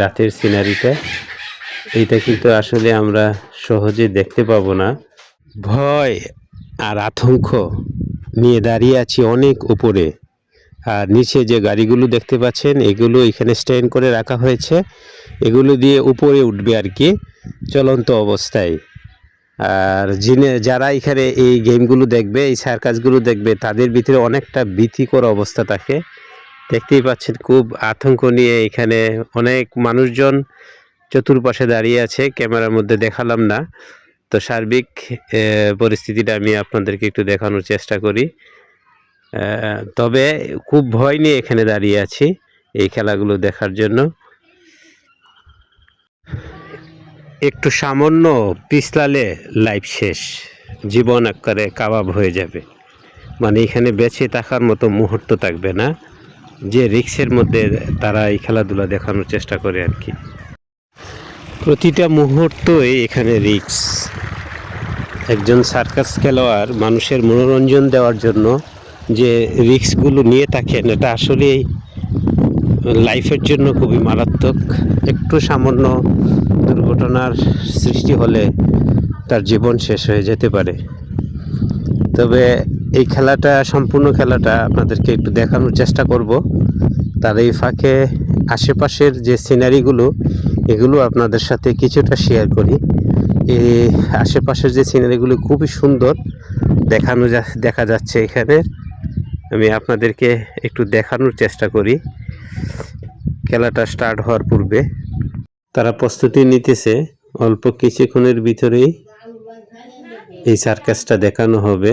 রাতের সিনারিটা এইটা কিন্তু আসলে আমরা সহজে দেখতে পাবো না। ভয় আর আতঙ্ক নিয়ে দাঁড়িয়ে আছি অনেক উপরে। আর নিচে যে গাড়িগুলো দেখতে পাচ্ছেন এগুলো এখানে স্ট্যান্ড করে রাখা হয়েছে, এগুলো দিয়ে উপরে উঠবে আর কি চলন্ত অবস্থায়। আর যারা এখানে এই গেমগুলো দেখবে, এই সার্কাসগুলো দেখবে, তাদের ভিতরে অনেকটা ভীতিকর অবস্থা থাকে। দেখতেই পাচ্ছেন খুব আতঙ্ক নিয়ে এখানে অনেক মানুষজন চতুর্পাশে দাঁড়িয়ে আছে, ক্যামেরার মধ্যে দেখালাম না। তো সার্বিক পরিস্থিতিটা আমি আপনাদেরকে একটু দেখানোর চেষ্টা করি। তবে খুব ভয় নিয়ে এখানে দাঁড়িয়ে আছি এই খেলাগুলো দেখার জন্য। একটু সামান্য পিছলালে লাইফ শেষ, জীবন আকারে কাবাব হয়ে যাবে। মানে এখানে বেঁচে থাকার মতো মুহূর্ত থাকবে না, যে রিক্সের মধ্যে তারা এই খেলাধুলা দেখানোর চেষ্টা করে আর কি। প্রতিটা মুহূর্তই এখানে রিক্স। একজন সার্কাস খেলোয়াড় মানুষের মনোরঞ্জন দেওয়ার জন্য যে রিক্সগুলো নিয়ে থাকেন, এটা আসলেই লাইফের জন্য খুবই মারাত্মক। একটু সামান্য দুর্ঘটনার সৃষ্টি হলে তার জীবন শেষ হয়ে যেতে পারে। তবে এই খেলাটা, সম্পূর্ণ খেলাটা আপনাদেরকে একটু দেখানোর চেষ্টা করব। তার এই ফাঁকে আশেপাশের যে সিনারিগুলো, এগুলো আপনাদের সাথে কিছুটা শেয়ার করি। এই আশেপাশের যে সিনারিগুলো খুবই সুন্দর দেখা যাচ্ছে এখানে। আমি আপনাদেরকে একটু দেখানোর চেষ্টা করি। খেলাটা স্টার্ট হওয়ার পূর্বে তারা প্রস্তুতি নিতেছে, অল্প কিছুক্ষণের ভিতরেই এই সার্কাসটা দেখানো হবে।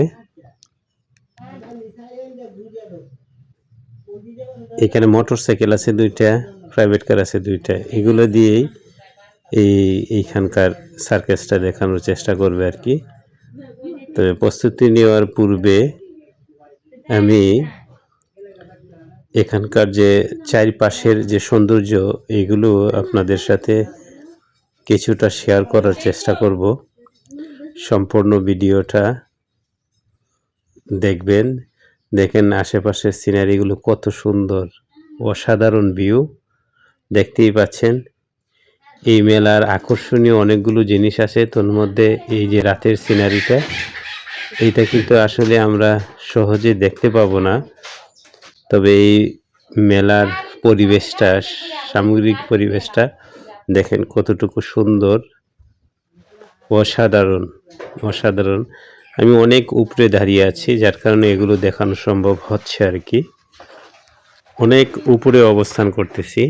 এখানে মোটরসাইকেল আছে দুইটা, প্রাইভেট কার আছে দুইটা, এগুলো দিয়েই এইখানকার সার্কাসটা দেখানোর চেষ্টা করবে আর কি। তবে প্রস্তুতি নেওয়ার পূর্বে আমি এখানকার যে চারিপাশের যে সৌন্দর্য, এগুলো আপনাদের সাথে কিছুটা শেয়ার করার চেষ্টা করব। সম্পূর্ণ ভিডিওটা দেখবেন। দেখেন আশেপাশের সিনারিগুলো কত সুন্দর, অসাধারণ ভিউ দেখতেই পাচ্ছেন। এই মেলার আকর্ষণীয় অনেকগুলো জিনিস আছে, তোর মধ্যে এই যে রাতের সিনারিটা, এইটা কিন্তু আসলে আমরা সহজে দেখতে পাবো না। তবে এই মেলার পরিবেশটা, সামগ্রিক পরিবেশটা দেখেন কতটুকু সুন্দর, অসাধারণ অসাধারণ। আমি অনেক উপরে দাঁড়িয়ে আছি, যার কারণে এগুলো দেখানো সম্ভব হচ্ছে আর কি। অনেক উপরে অবস্থান করতেছি,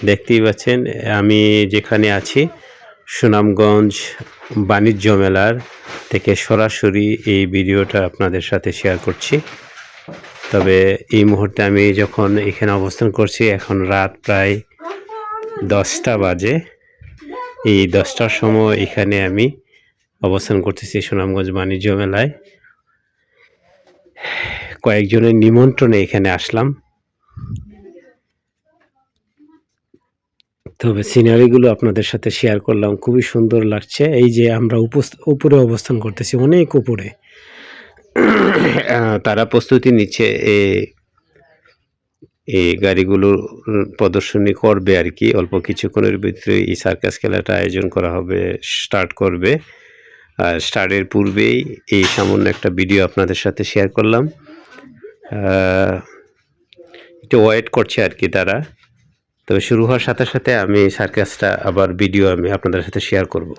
দেখতেই পাচ্ছেন। আমি যেখানে আছি সুনামগঞ্জ বাণিজ্য মেলার থেকে সরাসরি এই ভিডিওটা আপনাদের সাথে শেয়ার করছি। তবে এই মুহূর্তে আমি যখন এখানে অবস্থান করছি, এখন রাত প্রায় 10টা বাজে। এই 10টার সময় এখানে আমি অবস্থান করতেছি সুনামগঞ্জ বাণিজ্য মেলায়। কয়েকজনের নিমন্ত্রণে এখানে আসলাম। তবে সিনারিগুলো আপনাদের সাথে শেয়ার করলাম, খুবই সুন্দর লাগছে। এই যে আমরা উপরে অবস্থান করতেছি, অনেক উপরে। তারা প্রস্তুতি নিচ্ছে এই গাড়িগুলোর প্রদর্শনী করবে আর কি। অল্প কিছুক্ষণের ভিতরে এই সার্কাস খেলাটা আয়োজন করা হবে, স্টার্ট করবে। আর স্টার্টের পূর্বেই এই সামান্য একটা ভিডিও আপনাদের সাথে শেয়ার করলাম। একটু ওয়েট করছে আর কি তারা। তবে শুরু হওয়ার সাথে সাথে আমি সার্কাসটা আবার ভিডিও আমি আপনাদের সাথে শেয়ার করব।